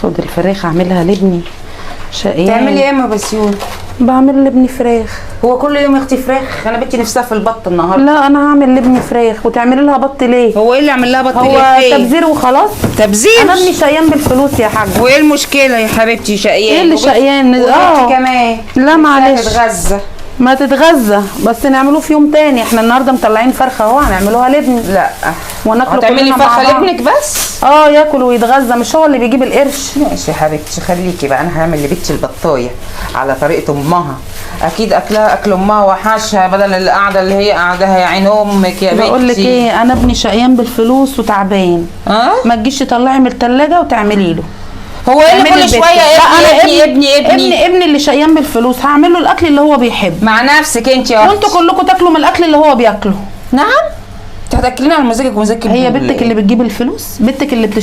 اخد الفراخ اعملها لابني شقيان. تعملي ايه يا ام بسيون؟ بعمل لابني فراخ. هو كل يوم يا اختي فراخ؟ انا بنتي نفسها في البط النهارده. لا انا هعمل لابني فراخ وتعملي لها بط ليه؟ هو ايه اللي عمل لها بط هو ليه؟ تبذير وخلاص. تبذير؟ انا ابني شقيان بالفلوس يا حاج. وايه المشكله يا حبيبتي؟ شقيان. ايه اللي شقيان؟ كمان لا معلش تتغذى. ما تتغذى بس نعملوه في يوم تاني. احنا النهارده مطلعين فرخه اهو هنعملوها لابني. لا وناكله هتعملي كلنا مع فرخه بعض. لابنك بس؟ ياكل ويتغذى، مش هو اللي بيجيب القرش. ماشي يا حبيبتي خليكي بقى، انا هعمل لبنتي البطايه على طريقه امها. اكيد اكلها اكل امها وحشها بدل القعده اللي هي قاعداها يا عين امك يا بنتي. بقول لك ايه، انا ابني شقيان بالفلوس وتعبان. ما تجيش تطلعي من الثلاجه وتعملي له. هو ايه اللي كل شويه ابني اللي شقيان بالفلوس هعمل له الاكل اللي هو بيحبه. مع نفسك انت يا وانتوا كلكم تاكلوا من الاكل اللي هو بياكله. نعم انت هتاكلينا على مزاجك ومزاجك. هي بنتك اللي بتجيب الفلوس، بنتك اللي